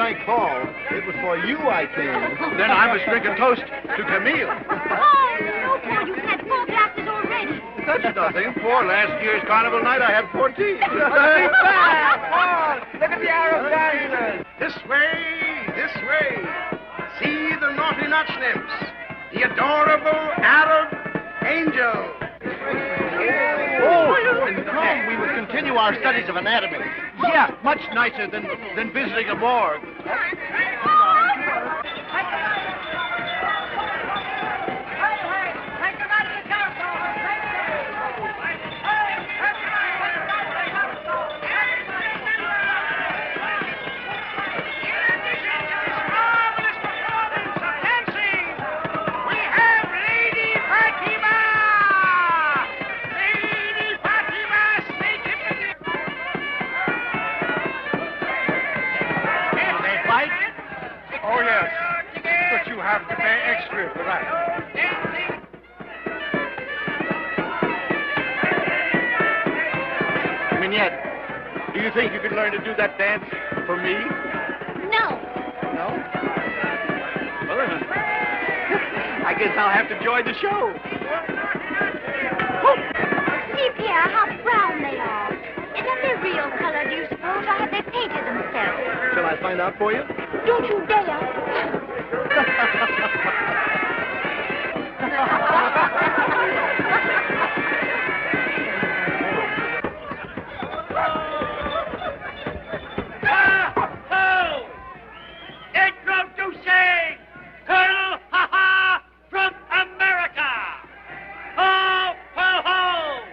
I called. It was for you I came. Then I must drink a toast to Camille. Oh, no, Paul, you've had 4 glasses already. That's nothing. For last year's carnival night, I had 14. Paul, look at the Arab dancers. This way, this way. See the naughty notch nymphs. The adorable Arab angel. Oh, and come, we will continue our studies of anatomy. Yeah, much nicer than visiting a morgue. Oh, yes. But you have to pay extra for that. Mignette, do you think you could learn to do that dance for me? No. No? Well, then, I guess I'll have to join the show. See, Pierre, how brown they are. Isn't they real color, do you suppose, or have they painted themselves? Shall I find out for you? Don't you dare. Introducing Colonel from America. Ho, ho, ho!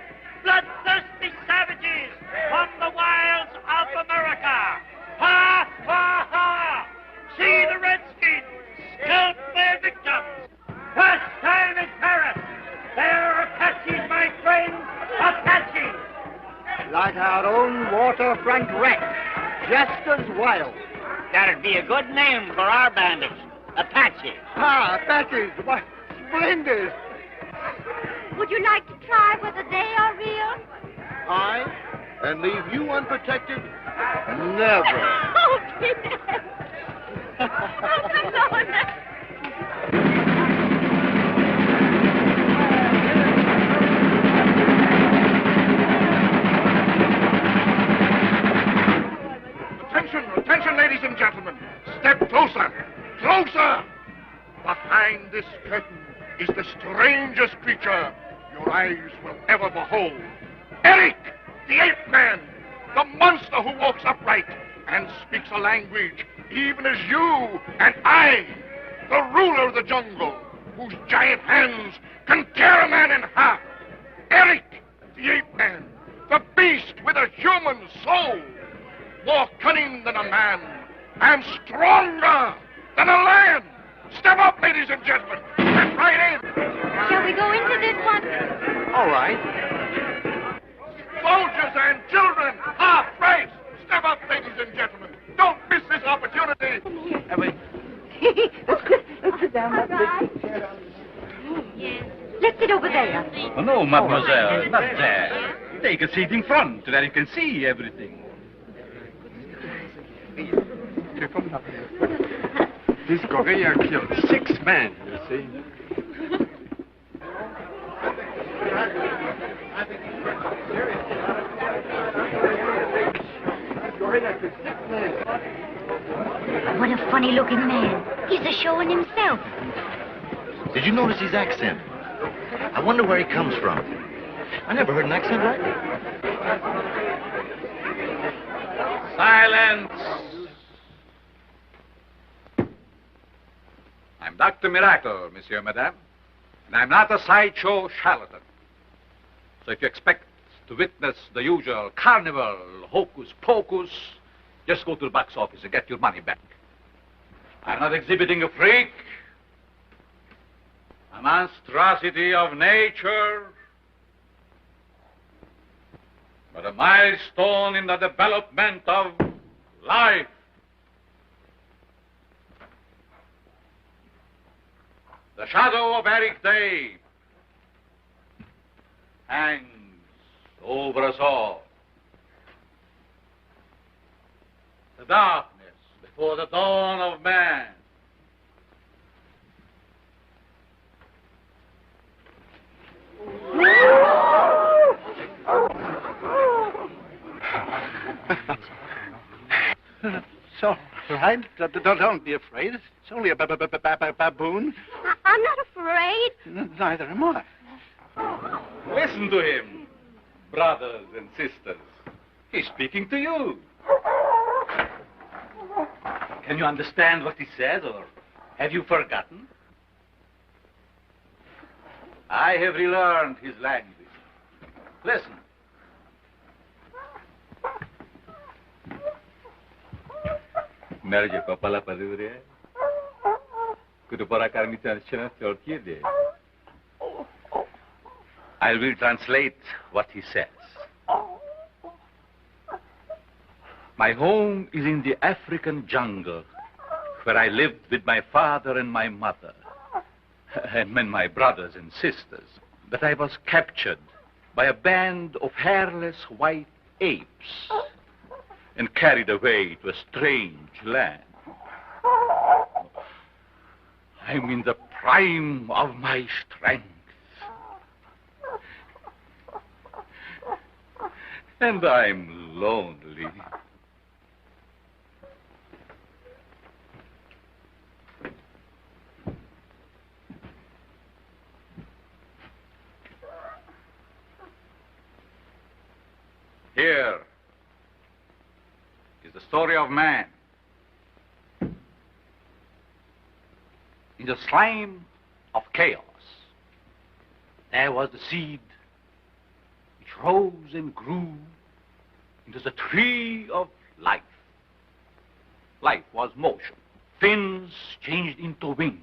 Bloodthirsty savages from the wilds of America. Ha, ha, ha! See the Redskins scalp their victims. First time in Paris. They're Apaches, my friend. Apaches. Like our own waterfront wreck, just as wild. That'd be a good name for our bandits. Apache. Ah, Apaches, why, splendid. Would you like to try whether they are real? I, and leave you unprotected? Never. Oh, Pierre. Oh, good Lord. Attention, attention, ladies and gentlemen. Step closer, closer. Behind this curtain is the strangest creature your eyes will ever behold. Eric, the ape man, the monster who walks upright and speaks a language even as you and I, the ruler of the jungle, whose giant hands can tear a man in half. Eric, the ape man, the beast with a human soul, more cunning than a man and stronger than a lion. Step up, ladies and gentlemen. Step right in. Shall we go into this one? All right. Soldiers and children, half price. Step up, ladies and gentlemen. Don't miss this opportunity. Let's sit down. Yes. Let's sit over there. Oh, no, mademoiselle, not there. Take a seat in front, where you can see everything. This gorilla killed 6 men, you see. What a funny-looking man. He's a showing himself. Did you notice his accent? I wonder where he comes from. I never heard an accent like that. Silence! I'm Dr. Miracle, Monsieur, Madame, and I'm not a sideshow charlatan. So if you expect to witness the usual carnival hocus-pocus, just go to the box office and get your money back. I'm not exhibiting a freak, a monstrosity of nature, but a milestone in the development of life. The shadow of Eric Day hangs over us all. The darkness, the for the dawn of man. It's all right. Don't be afraid. It's only a baboon. I'm not afraid. Neither am I. Listen to him, brothers and sisters. He's speaking to you. Can you understand what he says, or have you forgotten? I have relearned his language. Listen. Merge papala padure. Kutupara karmitan chana tolkide. I will translate what he says. My home is in the African jungle, where I lived with my father and my mother, and my brothers and sisters. But I was captured by a band of hairless white apes and carried away to a strange land. I'm in the prime of my strength. And I'm lonely. Here is the story of man. In the slime of chaos, there was the seed which rose and grew into the tree of life. Life was motion. Fins changed into wings,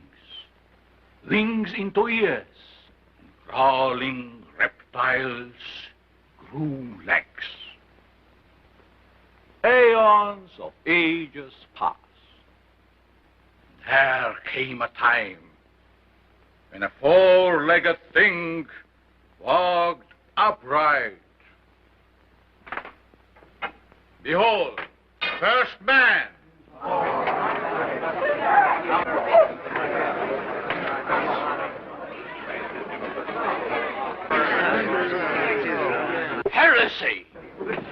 wings into ears, and crawling reptiles grew legs. Aeons of ages passed. There came a time when a four-legged thing walked upright. Behold, first man. Heresy.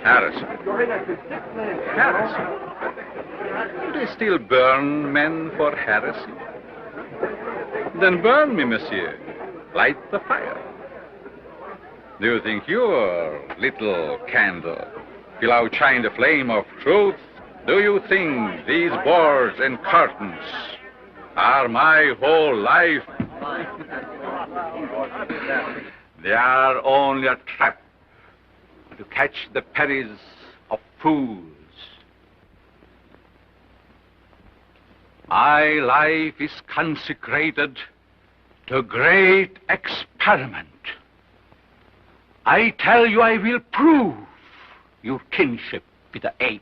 Heresy. Heresy. Do they still burn men for heresy? Then burn me, monsieur. Light the fire. Do you think your little candle will outshine the flame of truth? Do you think these boards and curtains are my whole life? They are only a trap to catch the pennies of fools. My life is consecrated to a great experiment. I tell you, I will prove your kinship with the ape.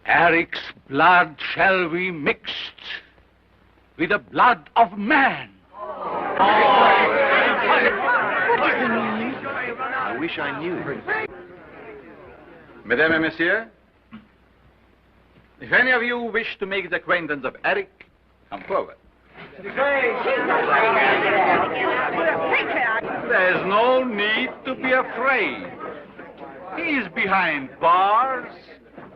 Eric's blood shall be mixed with the blood of man. I wish I knew. Mesdames et messieurs, if any of you wish to make the acquaintance of Eric, come forward. There's no need to be afraid. He is behind bars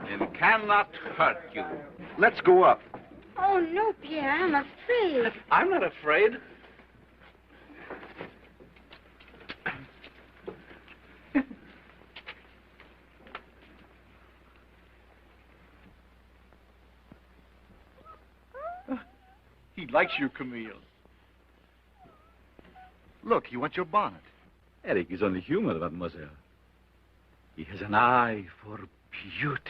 and cannot hurt you. Let's go up. Oh, no, Pierre, I'm afraid. I'm not afraid. He likes you, Camille. Look, you want your bonnet. Eric is only human, mademoiselle. He has an eye for beauty.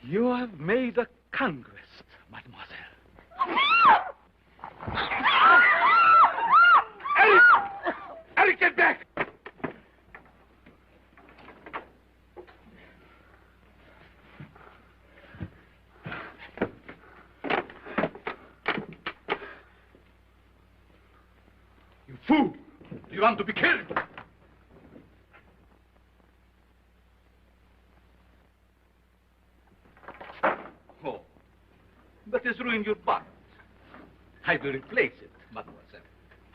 You have made a conquest, mademoiselle. Eric! Eric, get back! you want to be killed? Oh, that has ruined your bonnet. I will replace it, mademoiselle.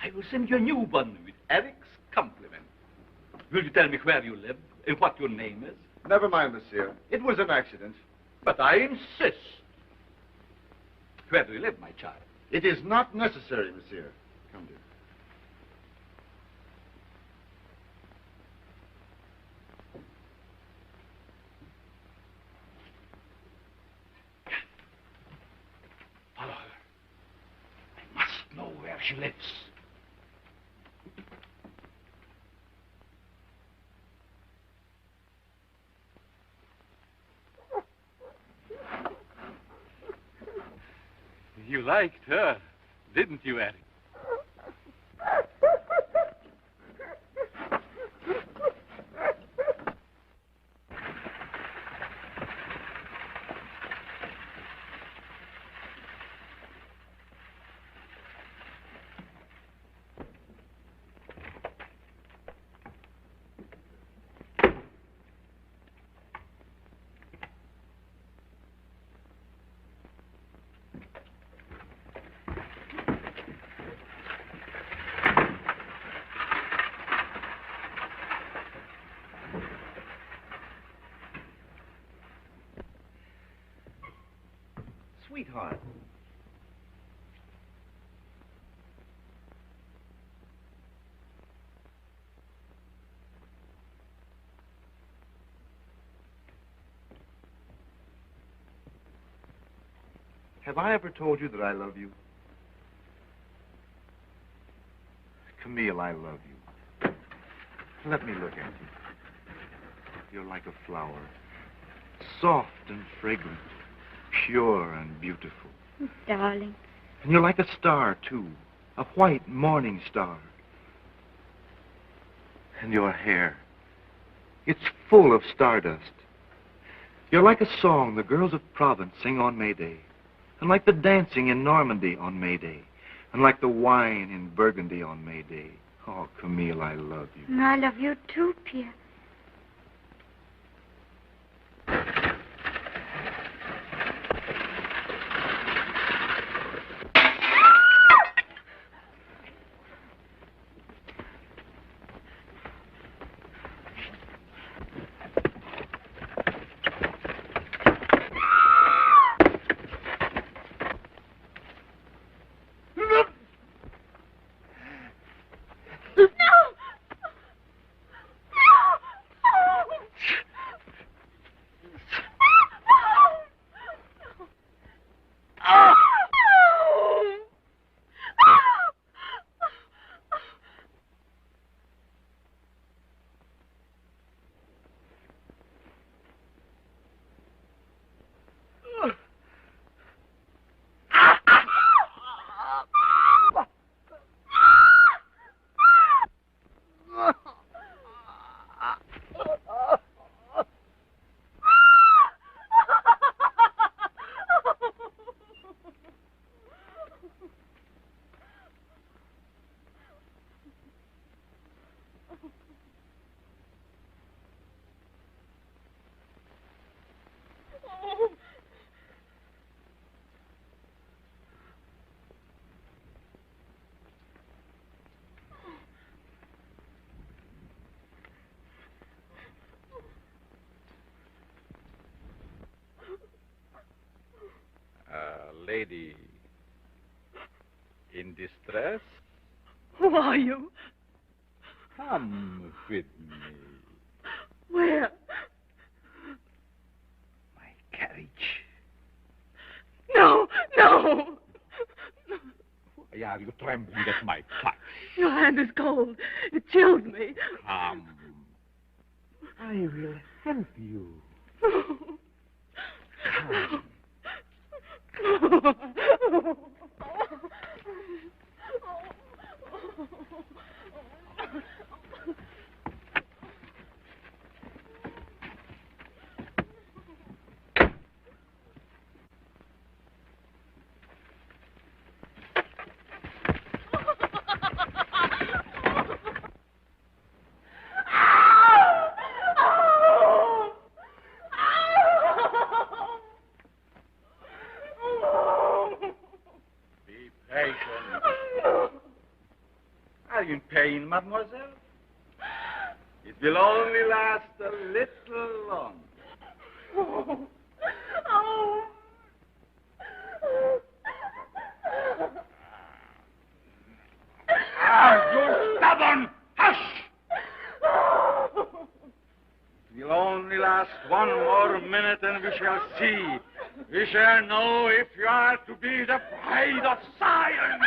I will send you a new one with Eric's compliment. Will you tell me where you live and what your name is? Never mind, monsieur. It was an accident. But I insist. Where do you live, my child? It is not necessary, monsieur. Come, dear. Follow her. I must know where she lives. You liked her, didn't you, Eric? Sweetheart. Have I ever told you that I love you? Camille, I love you. Let me look at you. You're like a flower, soft and fragrant, pure and beautiful. Darling. And you're like a star, too, a white morning star. And your hair, it's full of stardust. You're like a song the girls of Provence sing on May Day, and like the dancing in Normandy on May Day, and like the wine in Burgundy on May Day. Oh, Camille, I love you. And I love you too, Pierre. Lady in distress? Who are you? Come with me. Where? My carriage. No, no! Why are you trembling at my touch? Your hand is cold. It chills me. Come. I will help you. Come. mademoiselle? It will only last a little longer. Oh. Oh. You're stubborn! Hush! It will only last one more minute and we shall see. We shall know if you are to be the bride of science.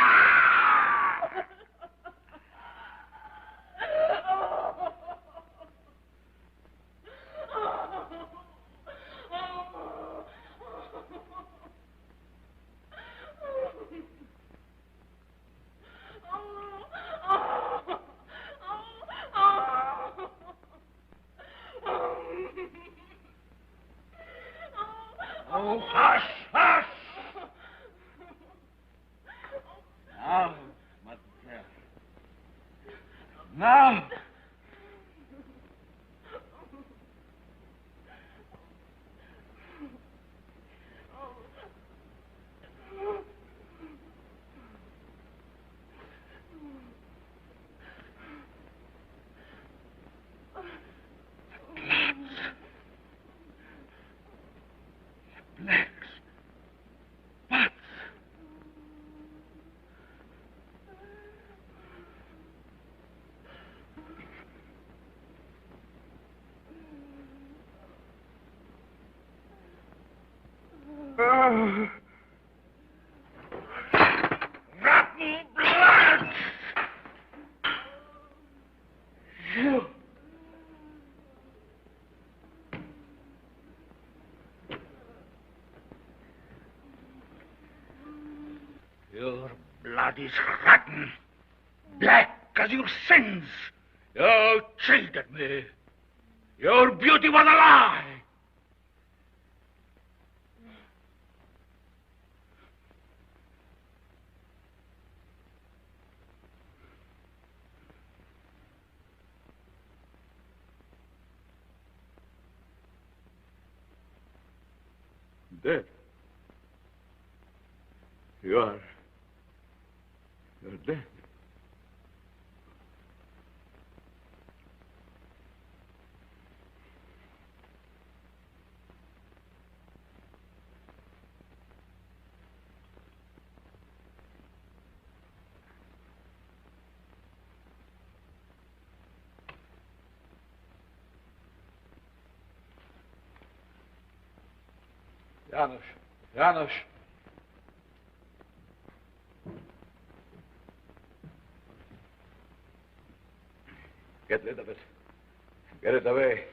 Oh, hush, hush! Now, mademoiselle. Now. Rotten blood! You. Your blood is rotten, black as your sins. You cheated me. Your beauty was a lie. Dead. You're dead. Janusz. Get rid of it. Get it away.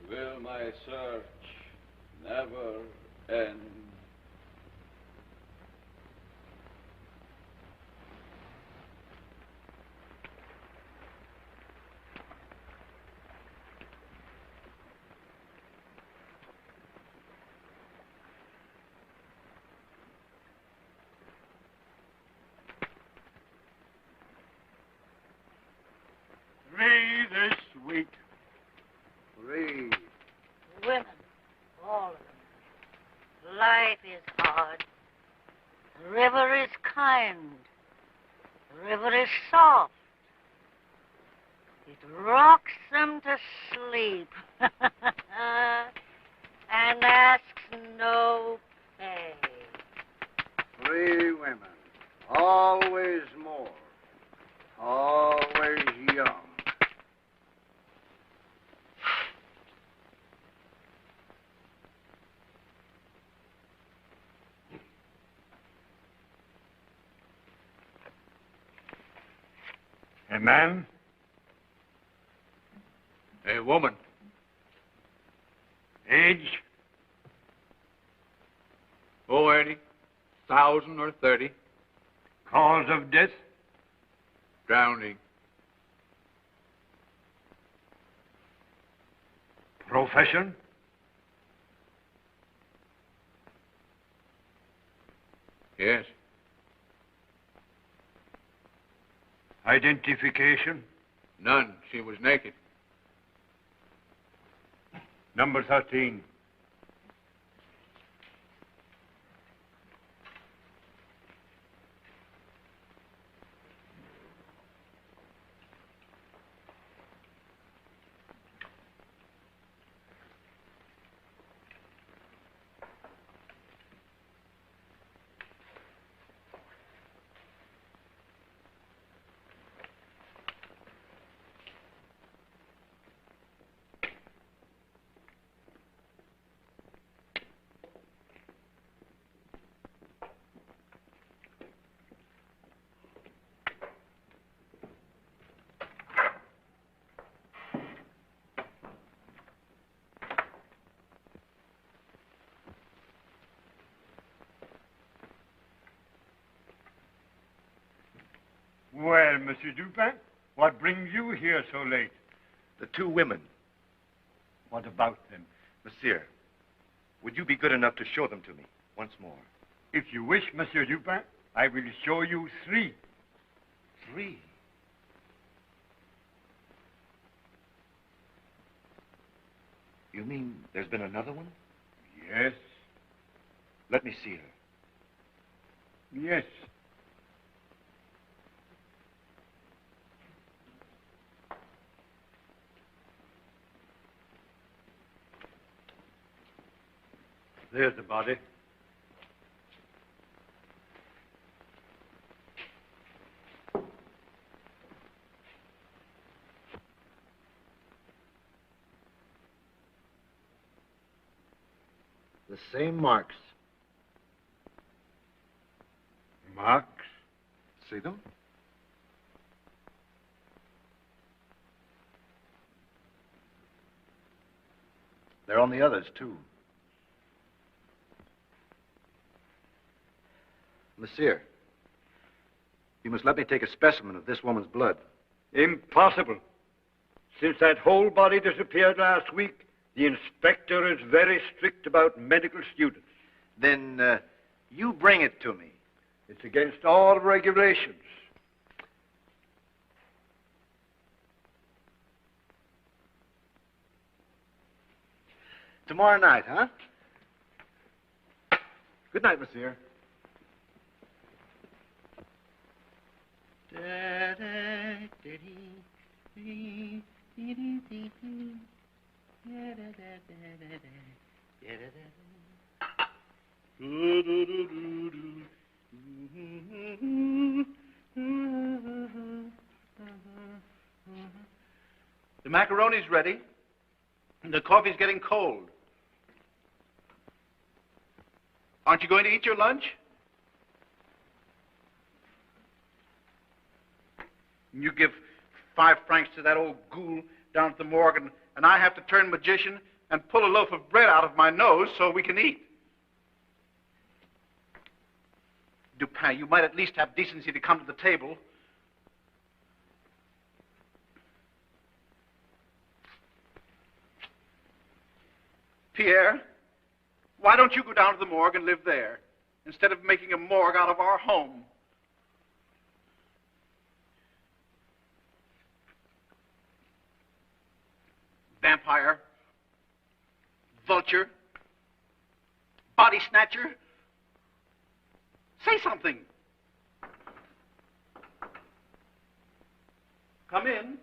Will my search never end? Read this week. Read. Women, all of them. Life is hard. The river is kind. The river is soft. It rocks them to sleep and asks no pay. Three women, always more, always young. A man? A woman. Age? Oh, any 1,000 or 30. Cause of death? Drowning. Profession? Yes. Identification? None. She was naked. Number 13. Well, Monsieur Dupin, what brings you here so late? The two women. What about them? Monsieur, would you be good enough to show them to me once more? If you wish, Monsieur Dupin, I will show you 3. 3? You mean there's been another one? Yes. Let me see her. Yes. There's the body. The same marks. Marks? See them? They're on the others, too. Monsieur, you must let me take a specimen of this woman's blood. Impossible. Since that whole body disappeared last week, the inspector is very strict about medical students. Then, you bring it to me. It's against all regulations. Tomorrow night, huh? Good night, monsieur. The macaroni's ready, and the coffee's getting cold. Aren't you going to eat your lunch? You give 5 francs to that old ghoul down at the morgue, and I have to turn magician and pull a loaf of bread out of my nose so we can eat. Dupin, you might at least have decency to come to the table. Pierre, why don't you go down to the morgue and live there, instead of making a morgue out of our home? Vampire, vulture, body snatcher. Say something. Come in.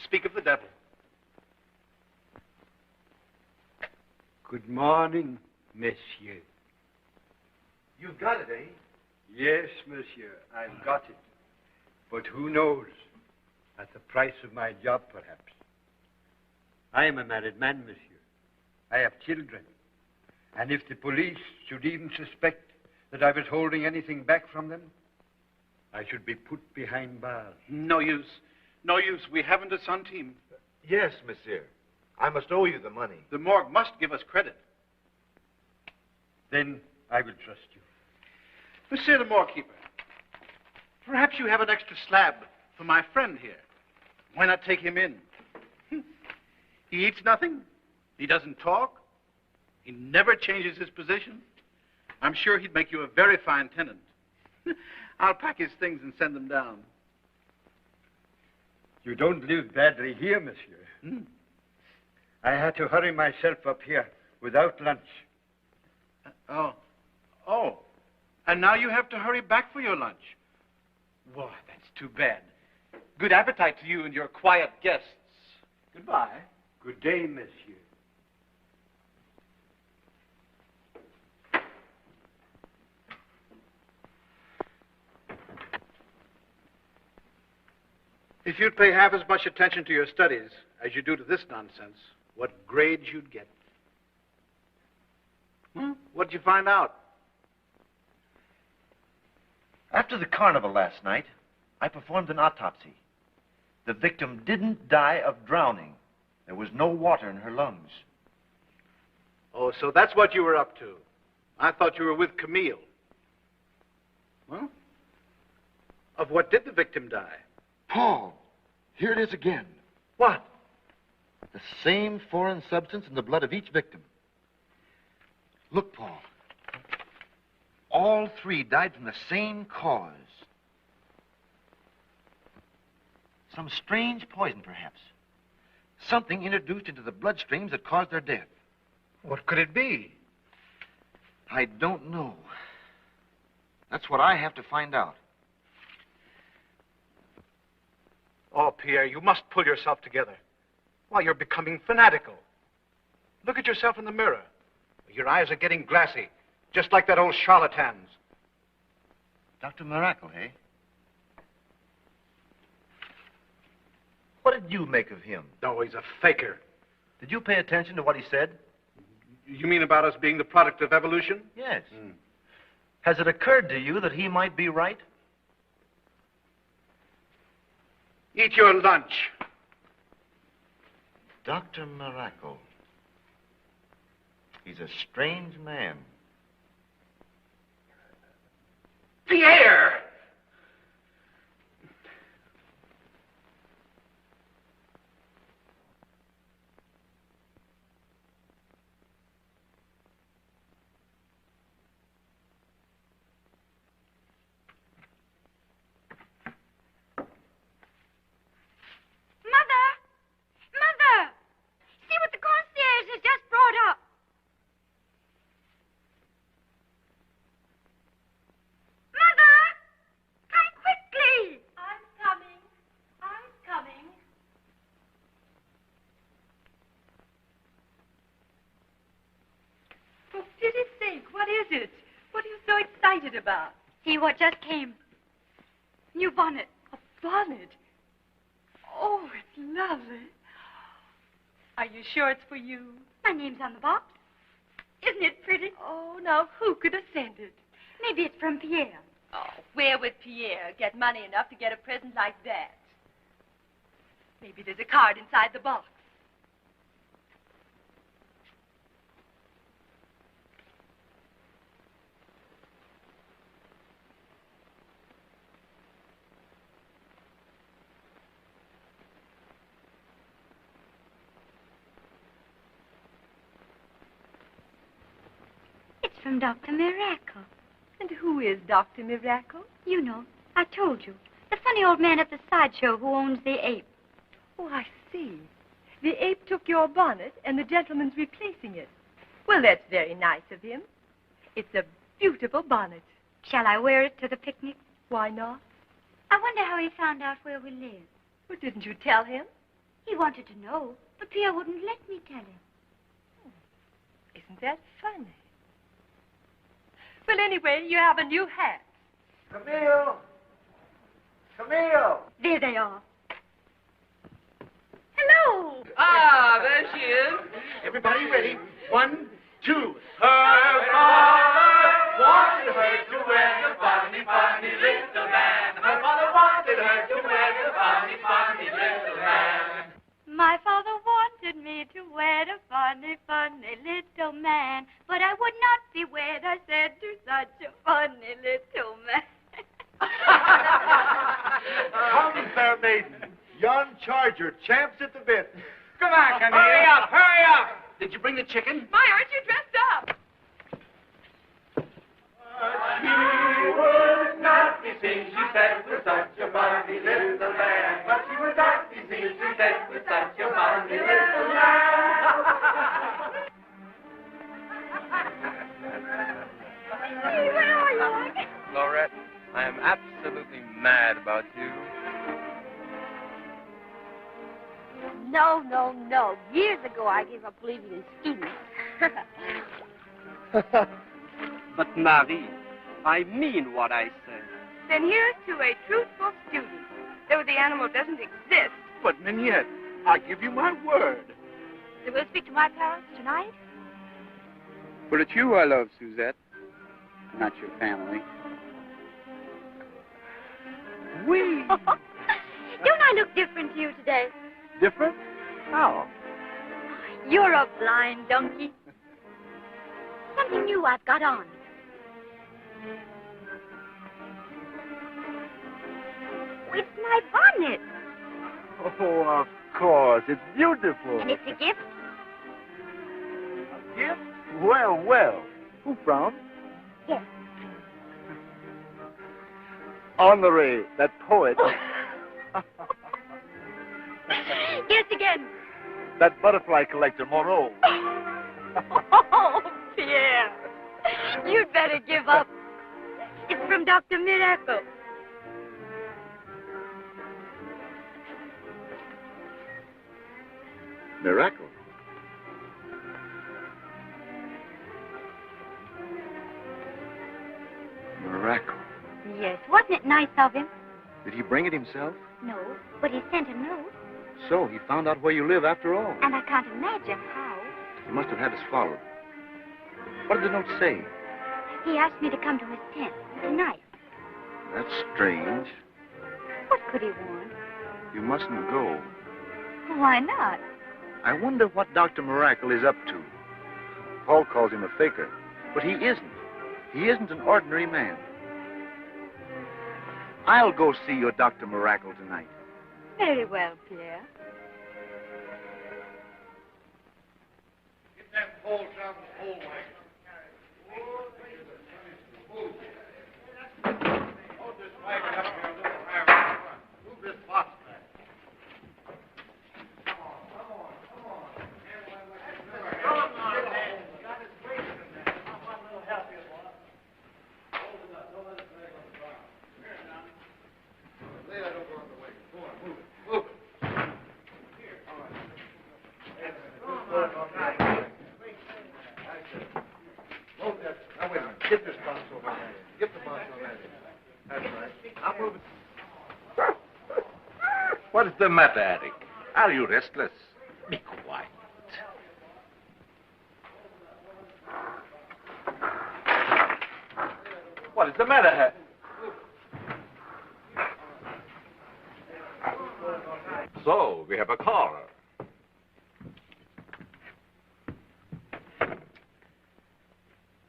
Speak of the devil. Good morning, monsieur. You've got it, eh? Yes, monsieur, I've got it. But who knows? At the price of my job, perhaps. I am a married man, monsieur. I have children. And if the police should even suspect that I was holding anything back from them, I should be put behind bars. No use. No use. We haven't a centime. Yes, monsieur. I must owe you the money. The morgue must give us credit. Then I will trust you. Monsieur the morgue keeper, perhaps you have an extra slab for my friend here. Why not take him in? He eats nothing. He doesn't talk. He never changes his position. I'm sure he'd make you a very fine tenant. I'll pack his things and send them down. You don't live badly here, monsieur. I had to hurry myself up here without lunch. Oh. And now you have to hurry back for your lunch. Why, that's too bad. Good appetite to you and your quiet guests. Goodbye. Good day, monsieur. If you'd pay half as much attention to your studies as you do to this nonsense, what grades you'd get. What'd you find out? After the carnival last night, I performed an autopsy. The victim didn't die of drowning. There was no water in her lungs. Oh, so that's what you were up to. I thought you were with Camille. Well, of what did the victim die? Paul, here it is again. What? The same foreign substance in the blood of each victim. Look, Paul. All three died from the same cause. Some strange poison, perhaps. Something introduced into the bloodstreams that caused their death. What could it be? I don't know. That's what I have to find out. Oh, Pierre, you must pull yourself together. Why, you're becoming fanatical. Look at yourself in the mirror. Your eyes are getting glassy, just like that old charlatan's. Dr. Miracle, eh? What did you make of him? No, he's a faker. Did you pay attention to what he said? You mean about us being the product of evolution? Yes. Has it occurred to you that he might be right? Eat your lunch. Dr. Miracle. He's a strange man. Pierre! Mother! See what the concierge has just brought up. Mother! Come quickly! I'm coming. For pity's sake, what is it? What are you so excited about? See what just came. New bonnet. A bonnet? Oh, it's lovely. Are you sure it's for you? My name's on the box. Isn't it pretty? Oh, now who could have sent it? Maybe it's from Pierre. Oh, where would Pierre get money enough to get a present like that? Maybe there's a card inside the box. It's from Dr. Miracle. And who is Dr. Miracle? You know, I told you. The funny old man at the sideshow who owns the ape. Oh, I see. The ape took your bonnet, and the gentleman's replacing it. Well, that's very nice of him. It's a beautiful bonnet. Shall I wear it to the picnic? Why not? I wonder how he found out where we live. Well, didn't you tell him? He wanted to know, but Pierre wouldn't let me tell him. Isn't that funny? Well, anyway, you have a new hat. Camille! Camille! There they are. Hello! Ah, there she is. Everybody ready? 1, 2. Her father wanted her to wear the funny, funny little man. Her father wanted her to wear the funny, funny little man. My father wanted me to wear the funny, funny little man, but I would not be wed, I said, to such a funny little man. Come, fair right, you're champs at the bit. Come on, Connie. Hurry up, hurry up! Did you bring the chicken? My, aren't you dressed up? She would not be seen, she said, with such a bonny little man. But she would not be seen, she said, with such a bonny little man. Hey, where are you? Laurette, I am absolutely mad about you. No, no, no. Years ago, I gave up believing in students. But Marie, I mean what I say. Then here's to a truthful student. Though the animal doesn't exist. But, Mignette, I give you my word. So we'll speak to my parents tonight? For it's you I love, Suzette, not your family. We. Don't I look different to you today? Different? How? You're a blind donkey. Something new I've got on. It's my bonnet. Oh, of course. It's beautiful. And it's a gift? A gift? Well, well. Who from? Yes. Honoré, that poet. Guess again. That butterfly collector, Moreau. Oh, Pierre. You'd better give up. It's from Dr. Miracle. Miracle. Miracle. Yes, wasn't it nice of him? Did he bring it himself? No, but he sent a note, So he found out where you live after all. and I can't imagine how. He must have had us followed. What did the note say? He asked me to come to his tent tonight. That's strange. What could he want? You mustn't go. Why not? I wonder what Dr. Miracle is up to. Paul calls him a faker, but he isn't. He isn't an ordinary man. I'll go see your Dr. Miracle tonight. Very well, Pierre. Get them poles out of the pole wagon. Hold this wagon up here a little higher. Move this box back. Come on. Come on, man. You got his weight in there. I want a little help here, boy. Hold it up. Don't let it drag on the ground. Here, now. Lay that over on the wagon. Go on, move it. Move it. Here. All right. Put it on that. Move that. Now, wait a minute. Get this box over there. Get the box on that end. That's right. I'll move it. What is the matter, Eric? Are you restless? Be quiet. What is the matter, Harry? So, we have a caller.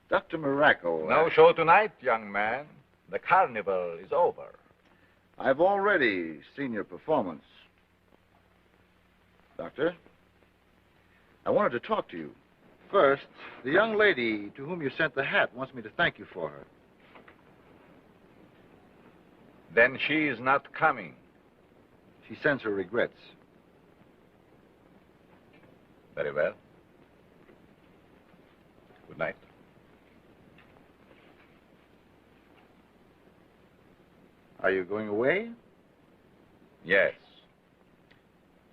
Dr. Miracle. No show tonight, young man. The carnival is over. I've already seen your performance. Doctor, I wanted to talk to you. First, the young lady to whom you sent the hat wants me to thank you for her. Then she is not coming. She sends her regrets. Very well. Good night. Are you going away? Yes.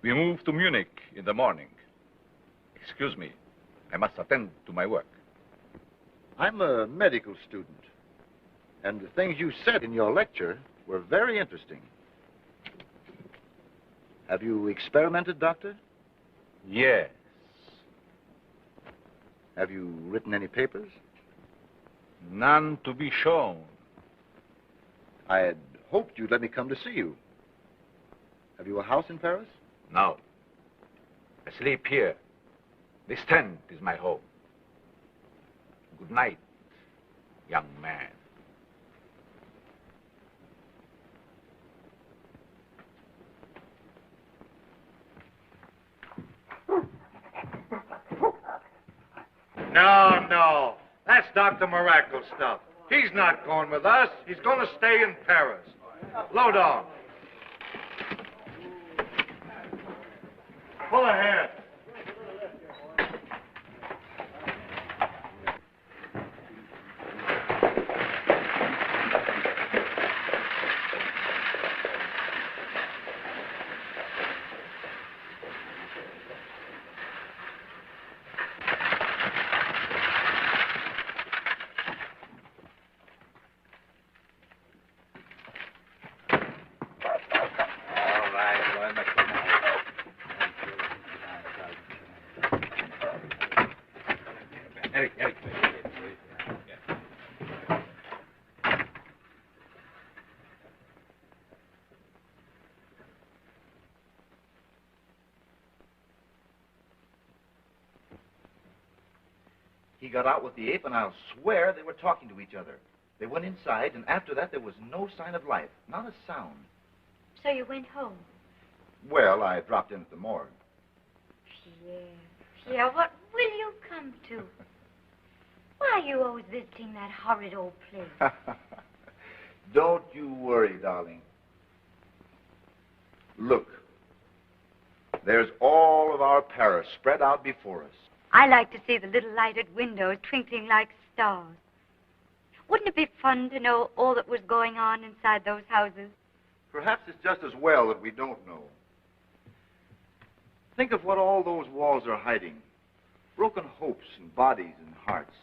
We move to Munich in the morning. Excuse me. I must attend to my work. I'm a medical student, and the things you said in your lecture were very interesting. Have you experimented, Doctor? Yes. Have you written any papers? None to be shown. I had hoped you'd let me come to see you. Have you a house in Paris? No. I sleep here. This tent is my home. Good night, young man. No. That's Dr. Miracle stuff. He's not going with us. He's going to stay in Paris. Load on. Pull ahead. Eric. He got out with the ape, and I'll swear they were talking to each other. They went inside, and after that, there was no sign of life. Not a sound. So you went home? Well, I dropped in at the morgue. Pierre, what will you come to? Why are you always visiting that horrid old place? Don't you worry, darling. Look, there's all of our Paris spread out before us. I like to see the little lighted windows twinkling like stars. Wouldn't it be fun to know all that was going on inside those houses? Perhaps it's just as well that we don't know. Think of what all those walls are hiding. Broken hopes and bodies and hearts.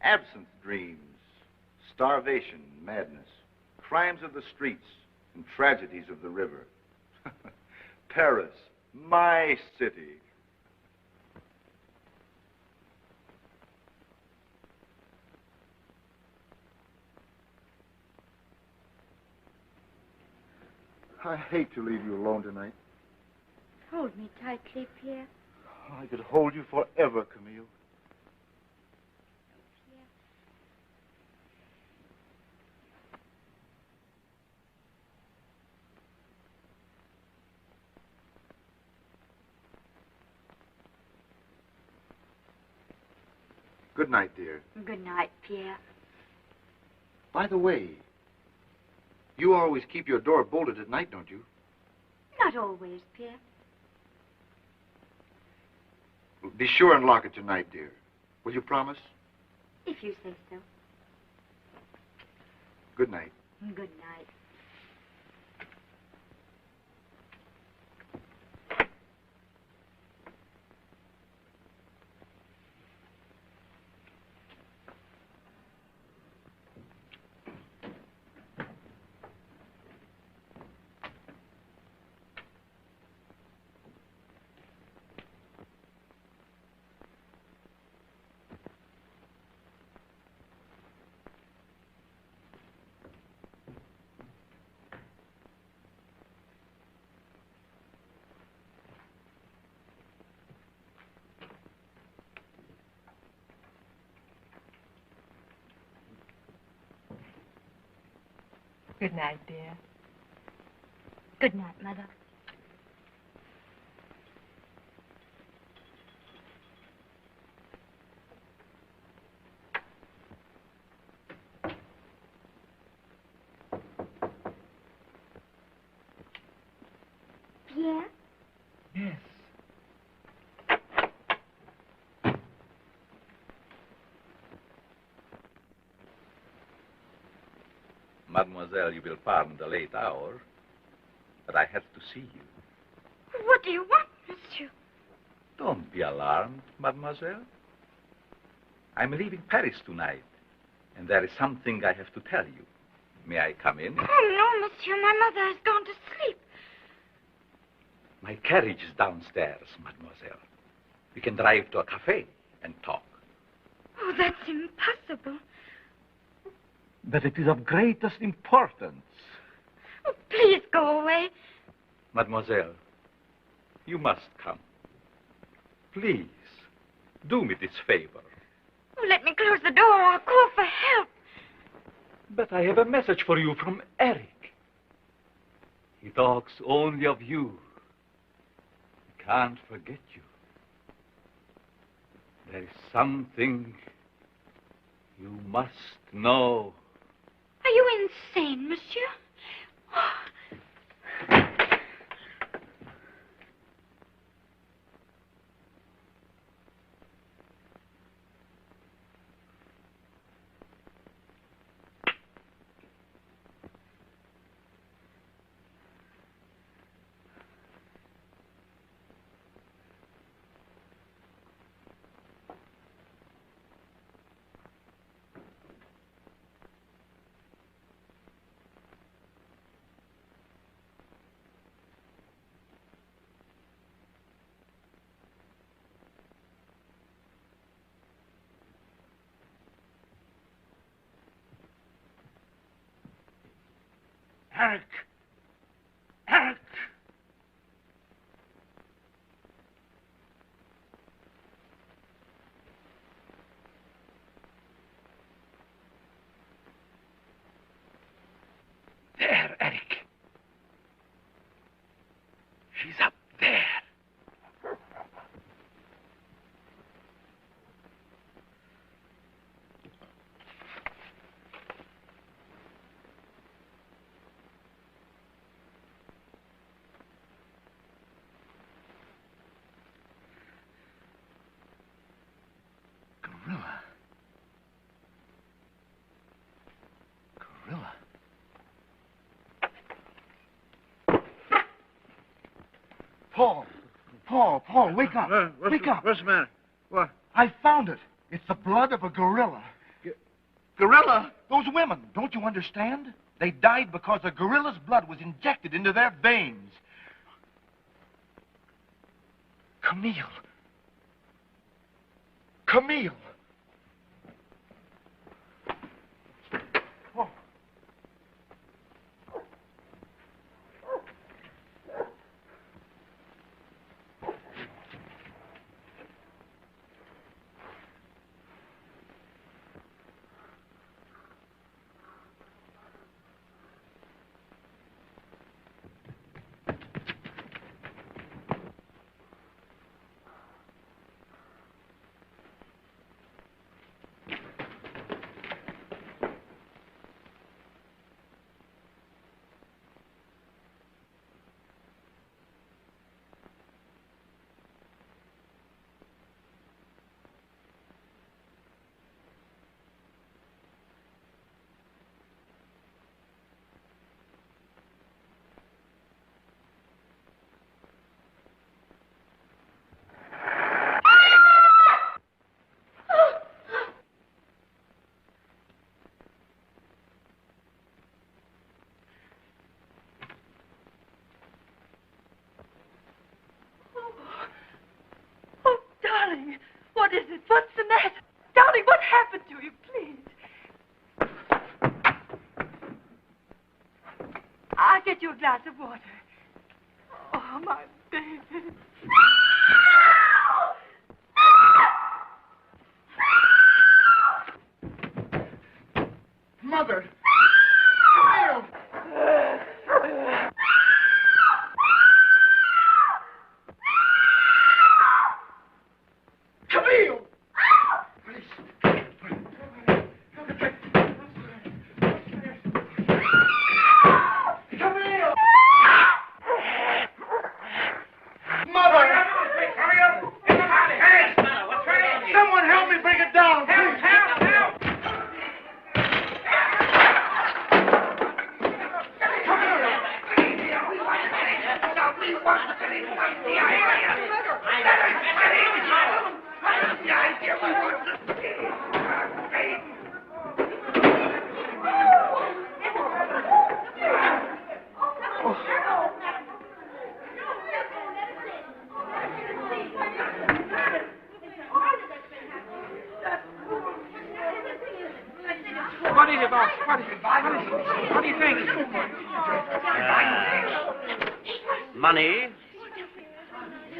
Absent dreams. Starvation and madness. Crimes of the streets and tragedies of the river. Paris, my city. I hate to leave you alone tonight. Hold me tightly, Pierre. I could hold you forever, Camille. Good night, dear. Good night, Pierre. By the way, you always keep your door bolted at night, don't you? Not always, Pierre. Well, be sure and lock it tonight, dear. Will you promise? If you say so. Good night. Good night. Good night, dear. Good night, Mother. Pierre? Yes. Mademoiselle, you will pardon the late hour, but I have to see you. What do you want, monsieur? Don't be alarmed, mademoiselle. I'm leaving Paris tonight, and there is something I have to tell you. May I come in? Oh, no, monsieur. My mother has gone to sleep. My carriage is downstairs, mademoiselle. We can drive to a cafe and talk. Oh, that's impossible. But it is of greatest importance. Oh, please go away. Mademoiselle, you must come. Please, do me this favor. Oh, let me close the door. I'll call for help. But I have a message for you from Eric. He talks only of you. He can't forget you. There is something you must know. Are you insane, monsieur? Eric! Eric! There, Eric. She's up there. Gorilla. Gorilla. Paul, wake up. Wake up. What's the matter? What? I found it. It's the blood of a gorilla. Gorilla? Those women, don't you understand? They died because a gorilla's blood was injected into their veins. Camille. Camille. Oh. Darling, what is it? What's the matter? Darling, what happened to you, please? I'll get you a glass of water. Oh, my baby. Mother! Camille! Camille! Camille! Mother! Someone help me bring it down, please! Help! What is it, boss? What is it? What do you think? Money,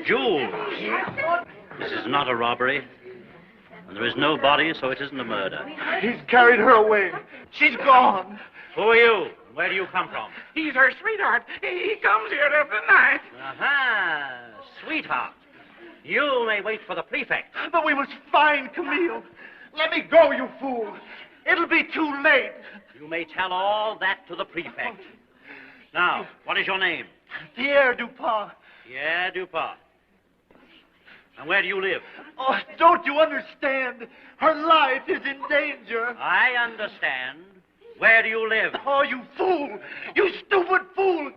jewels. This is not a robbery. And there is no body, so it isn't a murder. He's carried her away. She's gone. Who are you? Where do you come from? He's her sweetheart. He comes here every night. Aha, sweetheart. You may wait for the prefect. But we must find Camille. Let me go, you fool. It'll be too late. You may tell all that to the prefect. Now, what is your name? Pierre Dupin. Pierre Dupin. And where do you live? Oh, don't you understand? Her life is in danger. I understand. Where do you live? Oh, you fool! You stupid fool!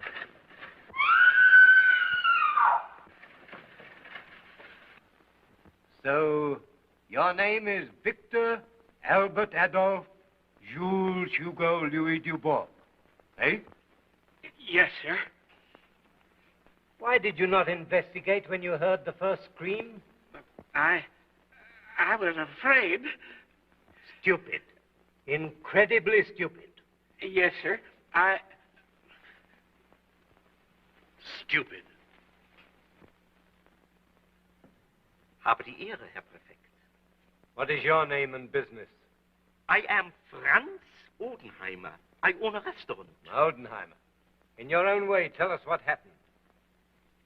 So, your name is Victor Albert Adolphe Jules Hugo Louis Dubois, eh? Yes, sir. Why did you not investigate when you heard the first scream? I was afraid. Stupid. Incredibly stupid. Yes, sir. Stupid. Habe die Ehre, Herr Präfekt. What is your name and business? I am Franz Odenheimer. I own a restaurant. Odenheimer. In your own way, tell us what happened.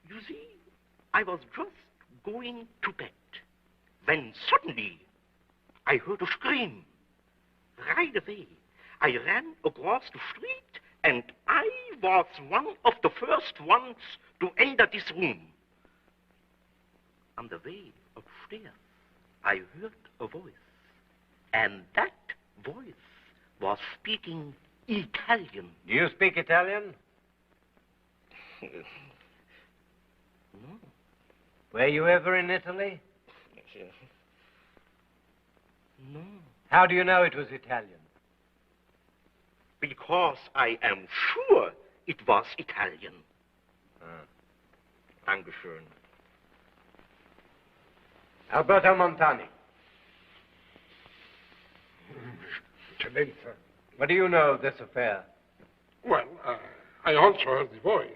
You see, I was just going to bed when suddenly I heard a scream. Right away, I ran across the street and I was one of the first ones to enter this room. On the way upstairs, I heard a voice, and that voice was speaking Italian. Do you speak Italian? No. Were you ever in Italy? No. How do you know it was Italian? Because I am sure it was Italian. Dankeschön. Alberto Montani. Excellenza. What do you know of this affair? Well, I also heard the voice,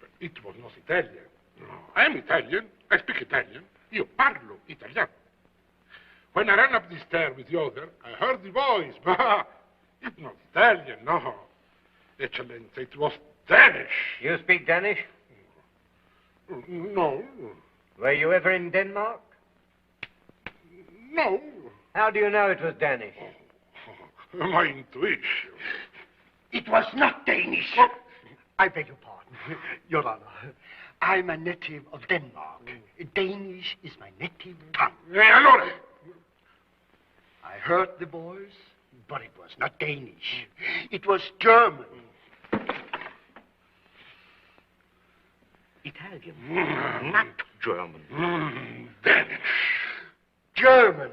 but it was not Italian. No, I am Italian. I speak Italian. Io parlo italiano. When I ran up the stair with the other, I heard the voice, but it's not Italian, no. Excellenza, it was Danish. You speak Danish? No. Were you ever in Denmark? No. How do you know it was Danish? My intuition. It was not Danish. Oh. I beg your pardon, Your Honor. I'm a native of Denmark. Danish is my native tongue. Allora. I heard the voice, but it was not Danish. It was German. Italian, not German. Danish. German.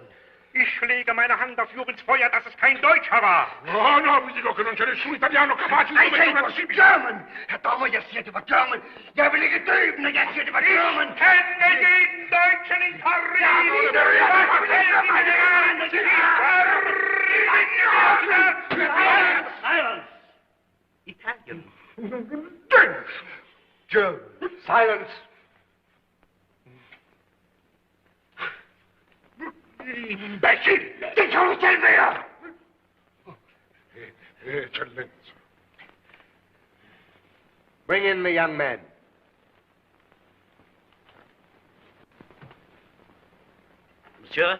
Ich lege meine Hand auf Jubels Feuer, dass es kein Deutscher war. No, no, vi dico che non c'è nessun italiano capace di... I say it was German. Herr Dommer, jeg siger, det var German. Jeg vil ikke døbe, når jeg siger, det var German. Ich kenne jeden Deutschen in Paris. Silence! Italian. Danish. German. Silence! Imbecille! Det kan du selv være! Excellenza. Bring in the young man. Monsieur,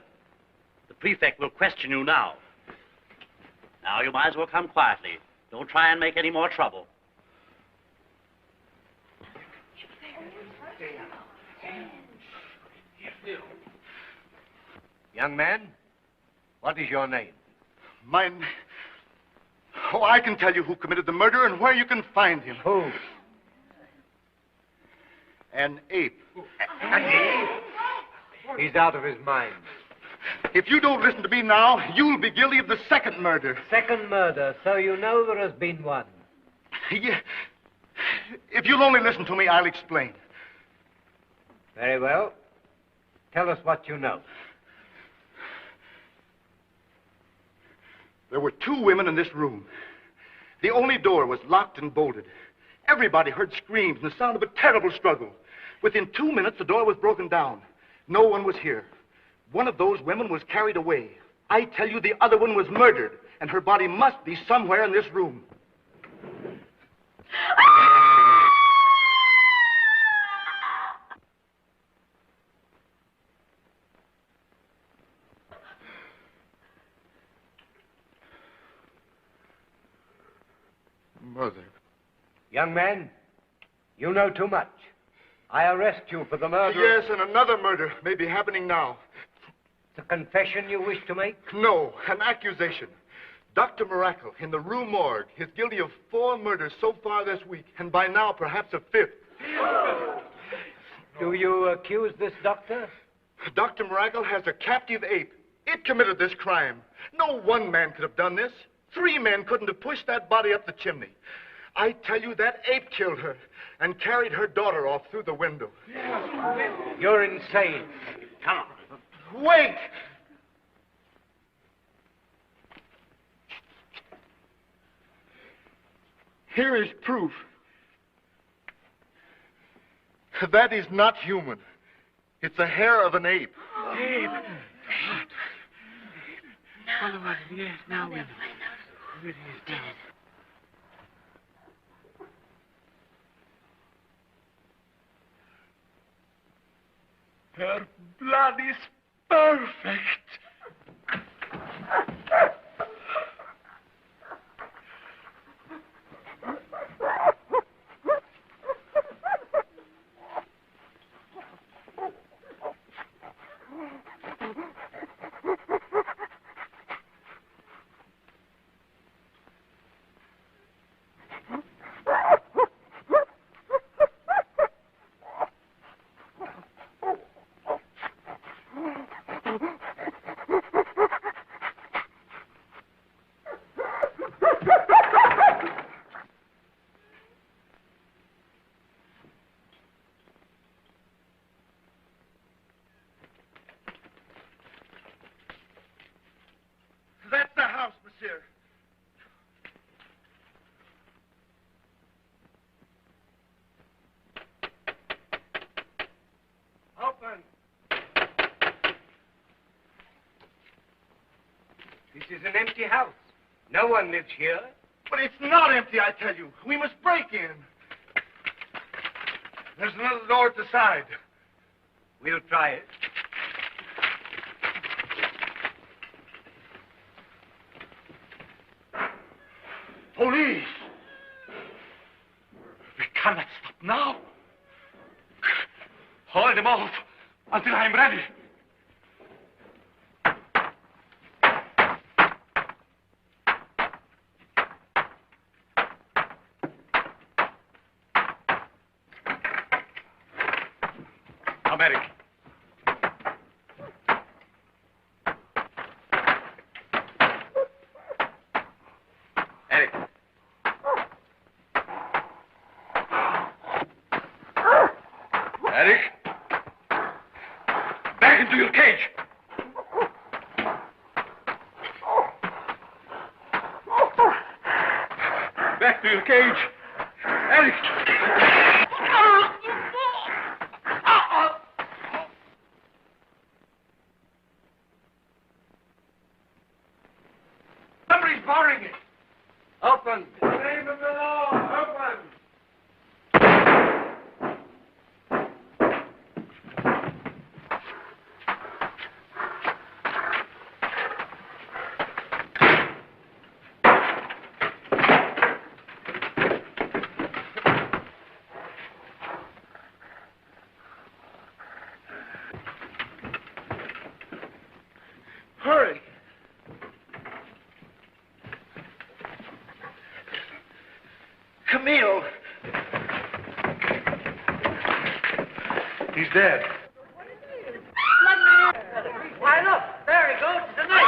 the prefect will question you now. Now, you might as well come quietly. Don't try and make any more trouble. Young man, what is your name? Mine... Oh, I can tell you who committed the murder and where you can find him. Who? An ape. An ape? He's out of his mind. If you don't listen to me now, you'll be guilty of the second murder. Second murder, so you know there has been one. Yeah. If you'll only listen to me, I'll explain. Very well. Tell us what you know. There were 2 women in this room. The only door was locked and bolted. Everybody heard screams and the sound of a terrible struggle. Within 2 minutes, the door was broken down. No one was here. One of those women was carried away. I tell you, the other one was murdered, and her body must be somewhere in this room. mother. Young man, you know too much. I arrest you for the murder. Yes, and another murder may be happening now. It's a confession you wish to make? No, an accusation. Dr. Miracle in the Rua Morgue is guilty of 4 murders so far this week, and by now perhaps a 5th. Do you accuse this doctor? Dr. Miracle has a captive ape. It committed this crime. No one man could have done this. 3 men couldn't have pushed that body up the chimney. I tell you, that ape killed her and carried her daughter off through the window. You're insane. Come on. Wait! Here is proof. That is not human. It's the hair of an ape. Ape. Follow us. Yes, now we know. Who it is now. Her blood is perfect. That's the house, monsieur. Open. This is an empty house. No one lives here. But it's not empty, I tell you. We must break in. There's another door at the side. We'll try it. Police! We cannot stop now. Hold them off until I'm ready. Come, Eric. Eric. Eric. Back into your cage. Back to your cage. Eric. Somebody's barring it. Open. In the name of the law, open. Hurry. Camille. He's dead. Why, look. There he goes. It's a knife.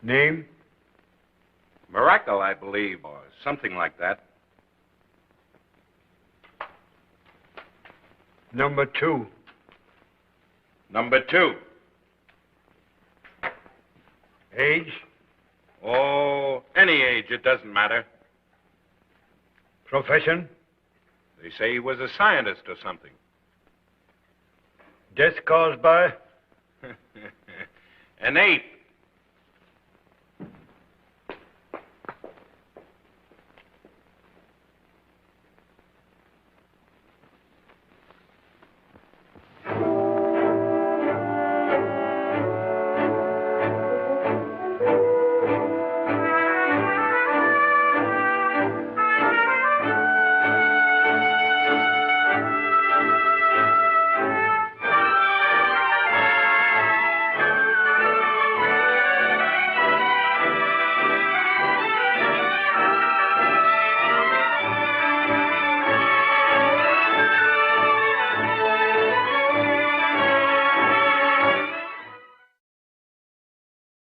Name? Miracle, I believe, or something like that. Number 2. Number 2. Age? Oh, any age, it doesn't matter. Profession? They say he was a scientist or something. Death caused by? An ape.